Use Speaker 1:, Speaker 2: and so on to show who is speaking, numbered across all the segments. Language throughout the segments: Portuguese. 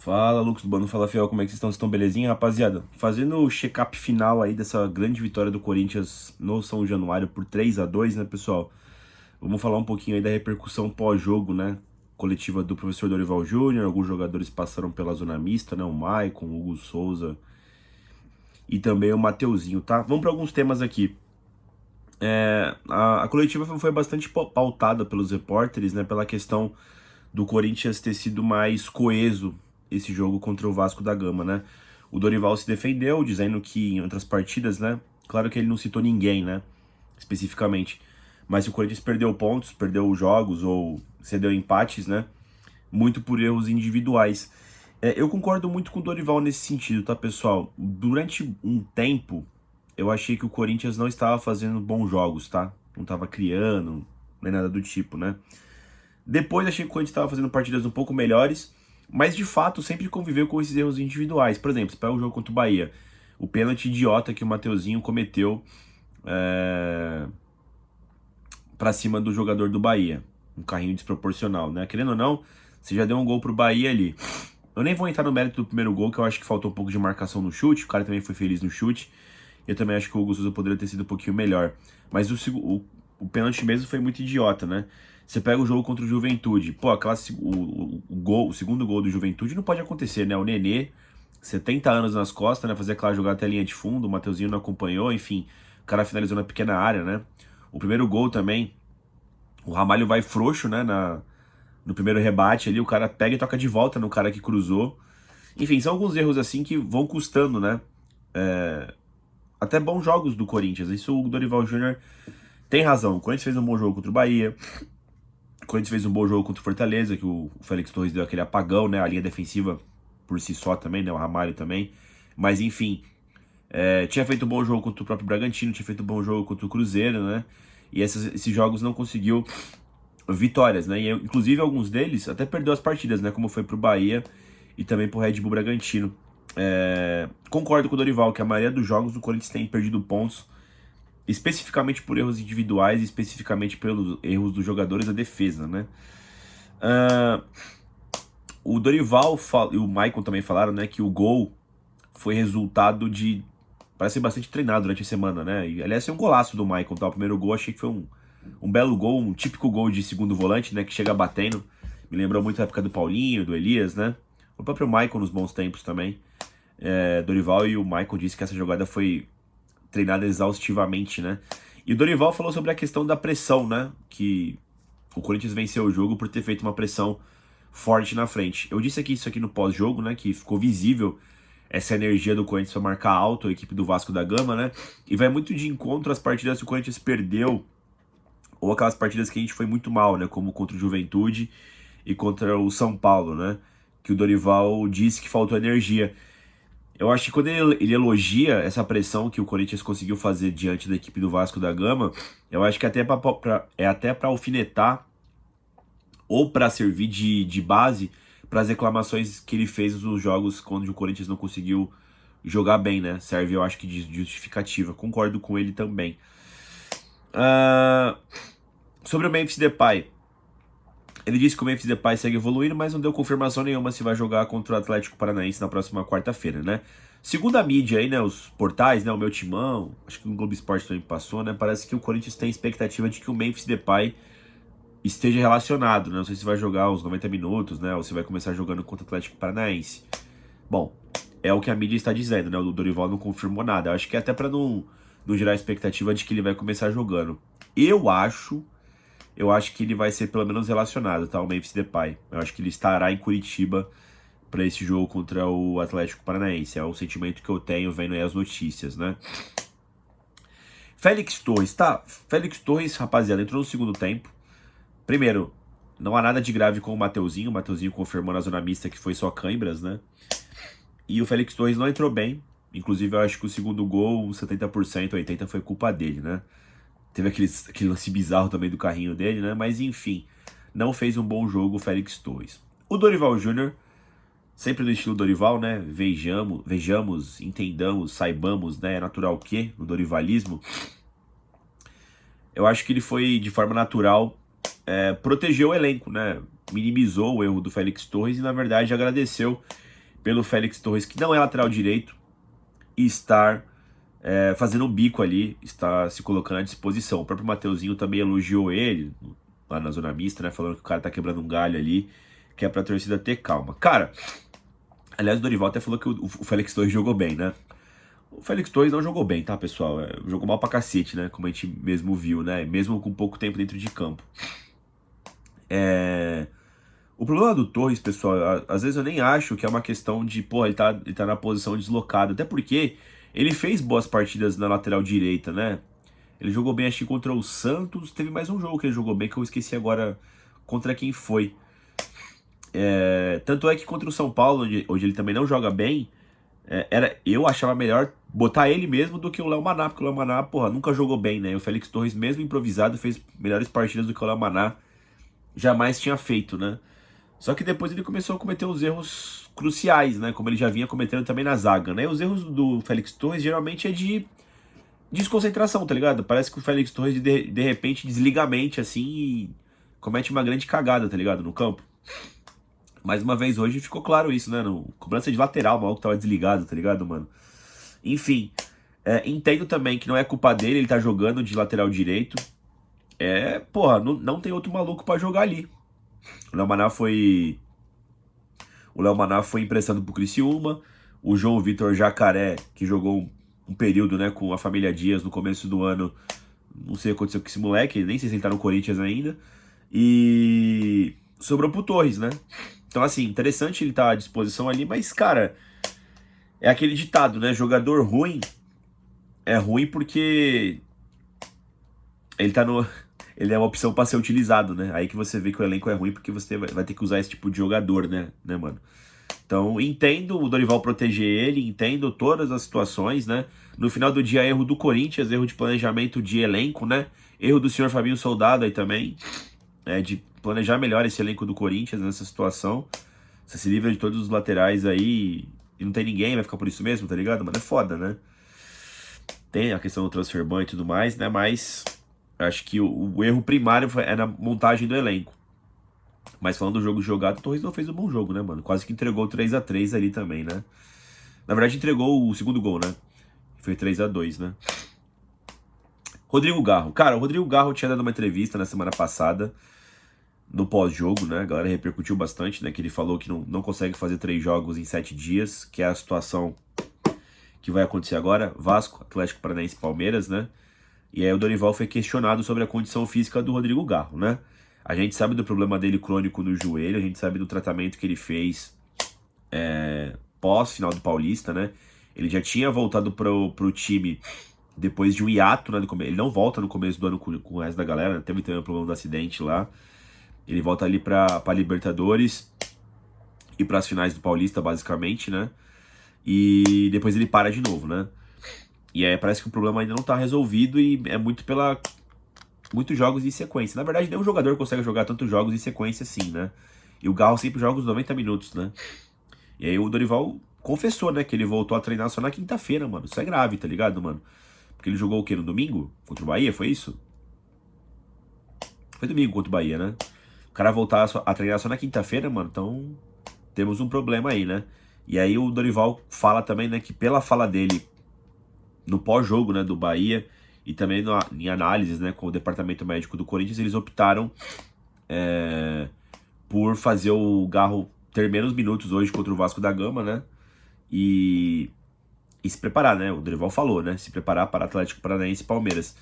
Speaker 1: Fala, Lucas do Bando, fala Fiel, como é que vocês estão? Vocês estão belezinha, rapaziada? Fazendo o check-up final aí dessa grande vitória do Corinthians no São Januário por 3-2, né, pessoal? Vamos falar um pouquinho aí da repercussão pós-jogo, né? Coletiva do professor Dorival Júnior, alguns jogadores passaram pela zona mista, né? O Maicon, o Hugo Souza e também o Mateuzinho, tá? Vamos para alguns temas aqui. A coletiva foi bastante pautada pelos repórteres, né? Pela questão do Corinthians ter sido mais coeso esse jogo contra o Vasco da Gama, né? O Dorival se defendeu, dizendo que em outras partidas, né? Claro que ele não citou ninguém, né? Especificamente. Mas se o Corinthians perdeu pontos, perdeu jogos ou cedeu empates, né? Muito por erros individuais. Eu concordo muito com o Dorival nesse sentido, tá, pessoal? Durante um tempo, eu achei que o Corinthians não estava fazendo bons jogos, tá? Não estava criando, nem nada do tipo, né? Depois achei que o Corinthians estava fazendo partidas um pouco melhores, mas de fato sempre conviveu com esses erros individuais. Por exemplo, você pega o jogo contra o Bahia, o pênalti idiota que o Mateuzinho cometeu para cima do jogador do Bahia. Um carrinho desproporcional, né? Querendo ou não, você já deu um gol pro Bahia ali. Eu nem vou entrar no mérito do primeiro gol, que eu acho que faltou um pouco de marcação no chute. O cara também foi feliz no chute. Eu também acho que o Hugo Souza poderia ter sido um pouquinho melhor. Mas o pênalti mesmo foi muito idiota, né? Você pega o jogo contra o Juventude. Pô, o segundo gol do Juventude não pode acontecer, né? O Nenê, 70 anos nas costas, né? Fazer aquela jogada até a linha de fundo. O Mateuzinho não acompanhou, enfim. O cara finalizou na pequena área, né? O primeiro gol também, o Ramalho vai frouxo, né? No primeiro rebate ali, o cara pega e toca de volta no cara que cruzou. Enfim, são alguns erros assim que vão custando, né? Até bons jogos do Corinthians. Isso o Dorival Júnior tem razão. O Corinthians fez um bom jogo contra o Bahia. O Corinthians fez um bom jogo contra o Fortaleza, que o Félix Torres deu aquele apagão, né? A linha defensiva por si só também, né? O Ramalho também. Mas enfim, tinha feito um bom jogo contra o próprio Bragantino, tinha feito um bom jogo contra o Cruzeiro, né? E esses jogos não conseguiu vitórias, né? E inclusive alguns deles até perdeu as partidas, né? Como foi pro Bahia e também pro Red Bull Bragantino. Concordo com o Dorival que a maioria dos jogos o Corinthians tem perdido pontos, especificamente por erros individuais, especificamente pelos erros dos jogadores da defesa, né? O Dorival e o Maicon também falaram, né, que o gol foi resultado de parece ser bastante treinado durante a semana, né? E aliás, é um golaço do Maicon, tá? O primeiro gol achei que foi um belo gol, um típico gol de segundo volante, né? Que chega batendo. Me lembrou muito a época do Paulinho, do Elias, né? O próprio Maicon nos bons tempos também. Dorival e o Maicon disse que essa jogada foi treinada exaustivamente, né? E o Dorival falou sobre a questão da pressão, né? Que o Corinthians venceu o jogo por ter feito uma pressão forte na frente. Eu disse aqui isso aqui no pós-jogo, né? Que ficou visível essa energia do Corinthians para marcar alto a equipe do Vasco da Gama, né? E vai muito de encontro às partidas que o Corinthians perdeu ou aquelas partidas que a gente foi muito mal, né? Como contra o Juventude e contra o São Paulo, né? Que o Dorival disse que faltou energia. Eu acho que quando ele elogia essa pressão que o Corinthians conseguiu fazer diante da equipe do Vasco da Gama, eu acho que é até para alfinetar ou para servir de base para as reclamações que ele fez nos jogos quando o Corinthians não conseguiu jogar bem, né? Serve, eu acho que de justificativa. Concordo com ele também. Sobre o Memphis Depay. Ele disse que o Memphis Depay segue evoluindo, mas não deu confirmação nenhuma se vai jogar contra o Atlético Paranaense na próxima quarta-feira, né? Segundo a mídia aí, né, os portais, né, o Meu Timão, acho que o Globo Esporte também passou, né, parece que o Corinthians tem expectativa de que o Memphis Depay esteja relacionado, né? Não sei se vai jogar os 90 minutos, né, ou se vai começar jogando contra o Atlético Paranaense. Bom, é o que a mídia está dizendo, né? O Dorival não confirmou nada. Eu acho que é até para não gerar a expectativa de que ele vai começar jogando. Eu acho que ele vai ser pelo menos relacionado, tá? O Memphis Depay. Eu acho que ele estará em Curitiba para esse jogo contra o Atlético Paranaense. É o sentimento que eu tenho vendo aí as notícias, né? Félix Torres, tá? Félix Torres, rapaziada, entrou no segundo tempo. Primeiro, não há nada de grave com o Mateuzinho. O Mateuzinho confirmou na zona mista que foi só cãibras, né? E o Félix Torres não entrou bem. Inclusive, eu acho que o segundo gol, 70%, 80% foi culpa dele, né? Teve aquele lance bizarro também do carrinho dele, né? Mas enfim, não fez um bom jogo o Félix Torres. O Dorival Júnior, sempre no estilo Dorival, né? Vejamos, entendamos, saibamos, né? É natural o quê? No dorivalismo. Eu acho que ele foi, de forma natural, protegeu o elenco, né? Minimizou o erro do Félix Torres e, na verdade, agradeceu pelo Félix Torres, que não é lateral direito, e estar fazendo um bico ali, está se colocando à disposição. O próprio Mateuzinho também elogiou ele, lá na zona mista, né? Falando que o cara tá quebrando um galho ali, que é pra torcida ter calma. Cara, aliás, o Dorival até falou que o Félix Torres jogou bem, né? O Félix Torres não jogou bem, tá, pessoal? Jogou mal pra cacete, né? Como a gente mesmo viu, né? Mesmo com pouco tempo dentro de campo. O problema do Torres, pessoal, às vezes eu nem acho que é uma questão de, pô, ele tá na posição deslocada. Até porque ele fez boas partidas na lateral direita, né? Ele jogou bem, acho que contra o Santos. Teve mais um jogo que ele jogou bem, que eu esqueci agora contra quem foi. Tanto é que contra o São Paulo, onde ele também não joga bem, eu achava melhor botar ele mesmo do que o Léo Maná, porque o Léo Maná, porra, nunca jogou bem, né? E o Félix Torres, mesmo improvisado, fez melhores partidas do que o Léo Maná jamais tinha feito, né? Só que depois ele começou a cometer os erros cruciais, né? Como ele já vinha cometendo também na zaga, né? Os erros do Félix Torres geralmente é de desconcentração, tá ligado? Parece que o Félix Torres de repente desliga a mente assim e comete uma grande cagada, tá ligado? No campo. Mais uma vez hoje ficou claro isso, né? No cobrança de lateral, o maluco tava desligado, tá ligado, mano? Enfim, entendo também que não é culpa dele, ele tá jogando de lateral direito. Porra, não tem outro maluco pra jogar ali. O Léo Maná foi emprestado pro Criciúma. O João Vitor Jacaré, que jogou um período, né, com a família Dias no começo do ano. Não sei o que aconteceu com esse moleque, nem sei se ele tá no Corinthians ainda. E sobrou pro Torres, né? Então, assim, interessante ele estar à disposição ali, mas, cara, é aquele ditado, né? Jogador ruim é ruim porque ele tá no... ele é uma opção para ser utilizado, né? Aí que você vê que o elenco é ruim porque você vai ter que usar esse tipo de jogador, né, mano? Então, entendo o Dorival proteger ele, entendo todas as situações, né? No final do dia, erro do Corinthians, erro de planejamento de elenco, né? Erro do senhor Fabinho Soldado aí também, de planejar melhor esse elenco do Corinthians nessa situação. Você se livra de todos os laterais aí e não tem ninguém, vai ficar por isso mesmo, tá ligado? Mano, é foda, né? Tem a questão do transfer ban e tudo mais, né? Mas acho que o erro primário é na montagem do elenco. Mas falando do jogo jogado, o Torres não fez um bom jogo, né, mano? Quase que entregou 3-3 ali também, né? Na verdade, entregou o segundo gol, né? Foi 3-2, né? Rodrigo Garro. Cara, o Rodrigo Garro tinha dado uma entrevista na semana passada, no pós-jogo, né? A galera repercutiu bastante, né? Que ele falou que não consegue fazer 3 jogos em 7 dias, que é a situação que vai acontecer agora. Vasco, Atlético Paranaense e Palmeiras, né? E aí o Dorival foi questionado sobre a condição física do Rodrigo Garro, né? A gente sabe do problema dele crônico no joelho, a gente sabe do tratamento que ele fez pós-final do Paulista, né? Ele já tinha voltado pro time depois de um hiato, né? Ele não volta no começo do ano com o resto da galera, né? Teve também o problema do acidente lá. Ele volta ali pra Libertadores e pras finais do Paulista, basicamente, né? E depois ele para de novo, né? E aí parece que o problema ainda não tá resolvido e é muito muitos jogos em sequência. Na verdade, nenhum jogador consegue jogar tantos jogos em sequência assim, né? E o Garro sempre joga os 90 minutos, né? E aí o Dorival confessou, né, que ele voltou a treinar só na quinta-feira, mano. Isso é grave, tá ligado, mano? Porque ele jogou o quê? No domingo? Contra o Bahia, foi isso? Foi domingo contra o Bahia, né? O cara voltar a treinar só na quinta-feira, mano, então temos um problema aí, né? E aí o Dorival fala também, né, que pela fala dele no pós-jogo, né, do Bahia, e também em análises, né, com o departamento médico do Corinthians, eles optaram por fazer o Garro ter menos minutos hoje contra o Vasco da Gama, né, e se preparar, né, o Dorival falou, né, se preparar para Atlético Paranaense e Palmeiras.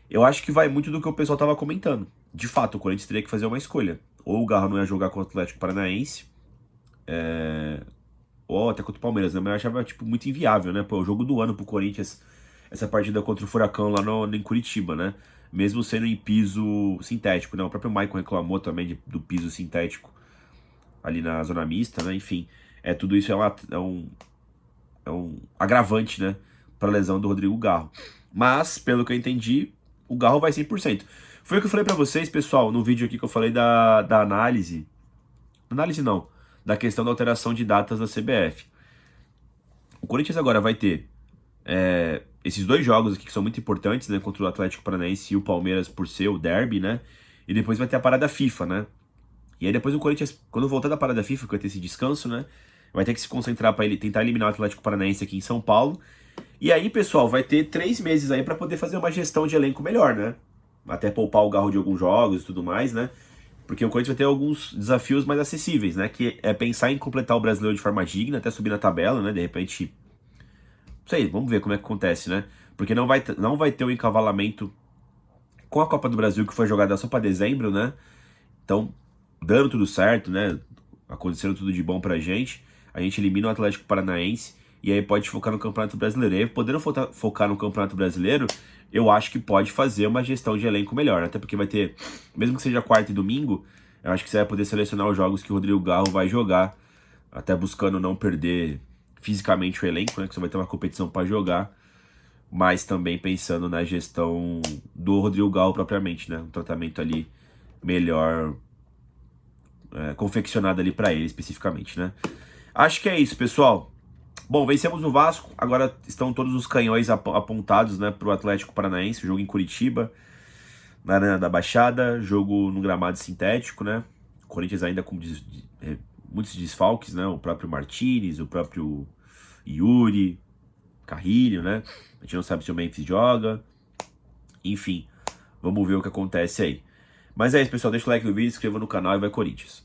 Speaker 1: Eu acho que vai muito do que o pessoal tava comentando. De fato, o Corinthians teria que fazer uma escolha. Ou o Garro não ia jogar contra o Atlético Paranaense, ou até contra o Palmeiras, né, mas eu achava, tipo, muito inviável, né, pô, o jogo do ano pro Corinthians, essa partida contra o Furacão lá em Curitiba, né? Mesmo sendo em piso sintético, né? O próprio Maicon reclamou também do piso sintético ali na zona mista, né? Enfim, tudo isso é um agravante, né? Para a lesão do Rodrigo Garro. Mas, pelo que eu entendi, o Garro vai 100%. Foi o que eu falei para vocês, pessoal, no vídeo aqui que eu falei da análise. Análise não, da questão da alteração de datas da CBF. O Corinthians agora vai ter esses 2 jogos aqui que são muito importantes, né, contra o Atlético Paranaense e o Palmeiras por ser o derby, né, e depois vai ter a parada FIFA, né, e aí depois o Corinthians, quando voltar da parada FIFA, que vai ter esse descanso, né, vai ter que se concentrar para ele tentar eliminar o Atlético Paranaense aqui em São Paulo. E aí, pessoal, vai ter 3 meses aí para poder fazer uma gestão de elenco melhor, né? Até poupar o Garro de alguns jogos e tudo mais, né? Porque o Corinthians vai ter alguns desafios mais acessíveis, né? Que é pensar em completar o Brasileiro de forma digna, até subir na tabela, né? De repente, não sei, vamos ver como é que acontece, né? Porque não vai ter o encavalamento com a Copa do Brasil que foi jogada só para dezembro, né? Então, dando tudo certo, né? Acontecendo tudo de bom pra gente, a gente elimina o Atlético Paranaense e aí pode focar no Campeonato Brasileiro. E aí, podendo focar no Campeonato Brasileiro, eu acho que pode fazer uma gestão de elenco melhor, né? Até porque vai ter, mesmo que seja quarta e domingo, eu acho que você vai poder selecionar os jogos que o Rodrigo Garro vai jogar, até buscando não perder fisicamente o elenco, né? Que você vai ter uma competição para jogar, mas também pensando na gestão do Rodrigo Garro propriamente, né? Um tratamento ali melhor confeccionado ali para ele especificamente, né? Acho que é isso, pessoal. Bom, vencemos o Vasco, agora estão todos os canhões apontados, né, para o Atlético Paranaense, jogo em Curitiba, na Arena da Baixada, jogo no gramado sintético, né? O Corinthians ainda com muitos desfalques, né? O próprio Martínez, o próprio Yuri, Carrilho, né? A gente não sabe se o Memphis joga. Enfim, vamos ver o que acontece aí. Mas é isso, pessoal. Deixa o like no vídeo, se inscreva no canal e vai Corinthians.